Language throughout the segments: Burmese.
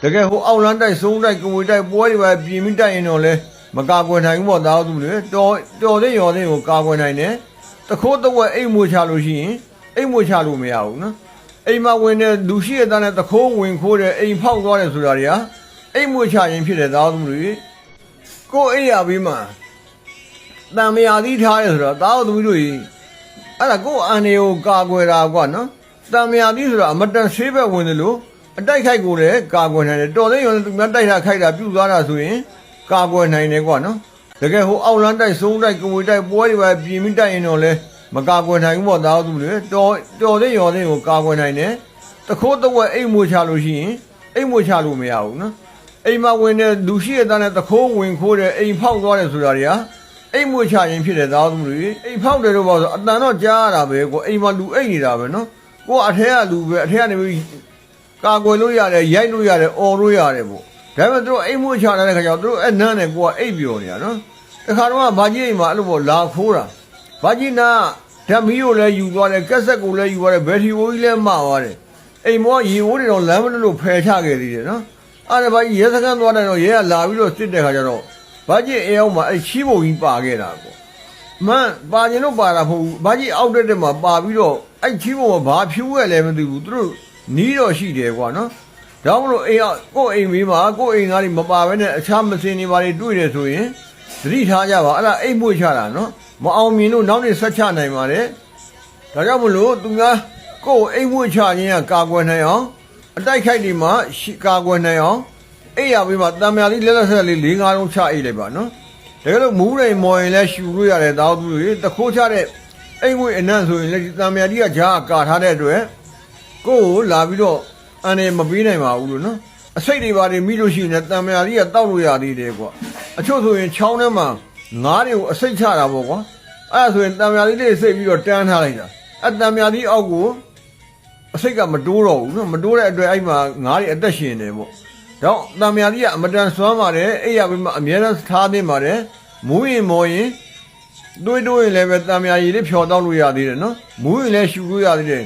တကယ်ဟိုအောက်လန်းတိုက်ဆုံးတိုက်ကဝေတိုက်ပွဲတွေပဲပြင်ပြီးတိုက်ရင်တော့လေမကာကွယ်နိုင်ဘူးပေါ့သားသူလေတော်တဲ့ရော်တဲ့ကိုကာကွယ်နိုင်တယ်တခိုးတဝက်အိမ်မွေချလို့ရှိရင်အိမ်မွေချလို့မရဘူးနော်အိမ်မှာဝင်တဲ့လူရှိတဲ့တန်းနဲ့တခိုးဝင်ခိုးတဲ့အိမ်ဖောက်သွားတယ်ဆိုတာတွေကအိမ်မွေချရင်ဖြစ်တယ်သားသူတွေကိုအိမ်ရပြီးမှတံမယာသီးထားတယ်ဆိုတော့သားသူတို့ကြီးအဲ့ဒါကိုအန်နေကိုကာကွယ်တာကွာနော်တံမယာသီးဆိုတာအမတန်ဆေးဘက်ဝင်တယ်လို့အတိုက်ခိုက်ကိုလည်းကာကွယ်နိုင်တယ်တော်တဲ့ရုံနဲ့သူများတိုက်တာခိုက်တာပြုတ်သွားတာဆိုရင်ကာကွယ်နိုင်တယ်ကွာနော်တကယ်ဟိုအောက်လန်းတိုက်ဆုံးတိုက်ကဝေတိုက်ပွဲတွေပဲပြင်ပြီးတိုက်ရင်တော့လေမကာကွယ်နိုင်ဘူးပေါ့သားသူလေတော်တဲ့ရော်တဲ့ကိုကာကွယ်နိုင်တယ်တခိုးတဝက်အိမ်မွေချလို့ရှိရင်အိမ်မွေချလို့မရဘူးနော်အိမ်မှာဝင်တဲ့လူရှိတဲ့တန်းနဲ့တခိုးဝင်ခိုးတဲ့အိမ်ဖောက်သွားတယ်ဆိုတာတွေကအိမ်မွေချရင်ဖြစ်တယ်သားသူတွေအိမ်ဖောက်တယ်တော့ပေါ့ဆိုအတန်တော့ကြားရတာပဲကိုအိမ်မှာလူအိတ်နေတာပဲနော်ကိုအထက်ကလူပဲအထက်ကနေပြီးကာကွယ်လို့ရတယ်ရိုက်လို့ရတယ်អော်လို့ရတယ်ပေါ့ဒါပေမဲ့သူတို့အိမ်မွေချလာတဲ့ခါကျတော့သူတို့အဲ့နန်းနဲ့ကိုကအိတ်ပြောနေတာနော်တခါတော့ဘာကြီးအိမ်မှာအဲ့လိုပေါ့လာခိုးတာဘာကြီးနာဓာမီကိုလည်းယူသွားတယ်ကက်ဆက်ကိုလည်းယူသွားတယ်ဘယ်ထီဝိုးကြီးလည်းမှာသွားတယ်အိမ်မောရေဝိုးတွေတော့လမ်းမလို့ဖယ်ချခဲ့သေးတယ်နော်အဲ့ဒါဘာကြီးရဲစခန်းသွားတယ်တော့ရဲကလာပြီးတော့စစ်တဲ့ခါကျတော့ဘာကြီးအိမ်အောင်မှာအဲ့ချီးပုံကြီးပါခဲ့တာပေါ့မန်ပါရင်တော့ပါတာမဟုတ်ဘူးဘာကြီးအောက်တက်မှာပါပြီးတော့အဲ့ချီးပုံကဘာဖြူးခဲ့လဲမသိဘူးသူတို့နီးတော့ရှိတယ်ကွာနော်ဒါမှမဟုတ်အိမ်ကိုအိမ်မေးမှာကိုအိမ်သားတွေမပါဘဲနဲ့အခြားမစင်နေပါလေတွေ့တယ်ဆိုရင်သတိထားကြပါအဲ့ဒါအိမ်မွေချတာနော်မအောင်မြင်လို့နောက်နေ့ဆက်ချနိုင်ပါတယ်ဒါကြောင့်မလို့သူများကိုအိမ်မွေချခြင်းကကာကွယ်နိုင်အောင်အတိုက်ခိုက်တွေမှာကာကွယ်နိုင်အောင်အိမ်ရပြီးမှတံမြာလေးလက်ဆက်လေး၄၅လုံးချအိတ်လိုက်ပါနော်တကယ်လို့မူးရိမ်မော်ရင်လည်းရှူလို့ရတယ်တောက်သူတွေတခိုးချတဲ့အိမ်မွေအနံ့ဆိုရင်လည်းတံမြာကြီးကဂျားကာထားတဲ့အတွက်ကိုယ်ကိုလာပြီးတော့အန်နေမပေးနိုင်ပါဘူးလို့နော်အစိတ်တွေပါတွေမိလို့ရှိရင်တံမြာကြီးကတောက်လို့ရသေးတယ်ကွာအချို့ဆိုရင်ချောင်းထဲမှာငါးတွေကိုအစိတ်ချတာပေါ့ကွာအဲ့ဒါဆိုရင်တံမြာကြီးလေးစိတ်ပြီးတော့တန်းထားလိုက်တာအဲ့တံမြာကြီးအောက်ကိုအစိတ်ကမတိုးတော့ဘူးနော်မတိုးတဲ့အတွက်အဲ့မှာငါးတွေအသက်ရှင်နေပေါ့တော့တံမြာကြီးကအမတန်စွမ်းပါတယ်အဲ့ရပြီးမှအများနဲ့ထားနေပါတယ်မူးရင်မော်ရင်တွေးရင်လည်းပဲတံမြာကြီးလေးဖြော်တောက်လို့ရသေးတယ်နော်မူးရင်လည်းရှူလို့ရသေးတယ်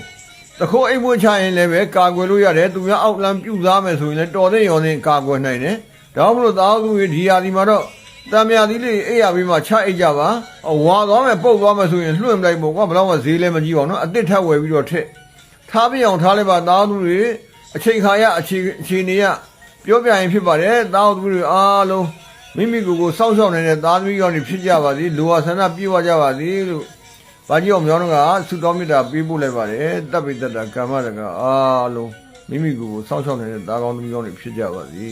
တခိုးအိမ်မွေးချရင်လည်းပဲကာကွယ်လို့ရတယ်သူများအောက်လမ်းပြုတ်သားမယ်ဆိုရင်လည်းတော်တဲ့ရော်နဲ့ကာကွယ်နိုင်တယ်ဒါမှမဟုတ်သားသူတွေဒီဟာဒီမှာတော့တံမြာသီးလေးအိပ်ရပြီးမှချအိတ်ကြပါဝါသွားမယ်ပုတ်သွားမယ်ဆိုရင်လွှင့်လိုက်ပေါ့ကွာဘယ်တော့မှဈေးလည်းမကြီးပါဘူးနော်အတစ်ထက်ဝယ်ပြီးတော့ထက်ထားပြအောင်ထားလိုက်ပါသားသူတွေအချိန်ခါရအခြေအနေရပြောပြရင်ဖြစ်ပါတယ်သားသူတွေအားလုံးမိမိကိုယ်ကိုစောင့်ရှောက်နေတဲ့သားသမီးရောနေဖြစ်ကြပါစေလိုအပ်ဆန္ဒပြေဝကြပါစေလို့ဘာကြီးအောင်မြောင်းတော့ကဆုတောင်းမြတ်တာပေးပို့လိုက်ပါတယ်တပ်ပိတ္တကမ္မတကအားလုံးမိမိကိုယ်ကိုစောင့်ရှောက်နေတဲ့သားကောင်းသမီးကောင်းတွေဖြစ်ကြပါစေ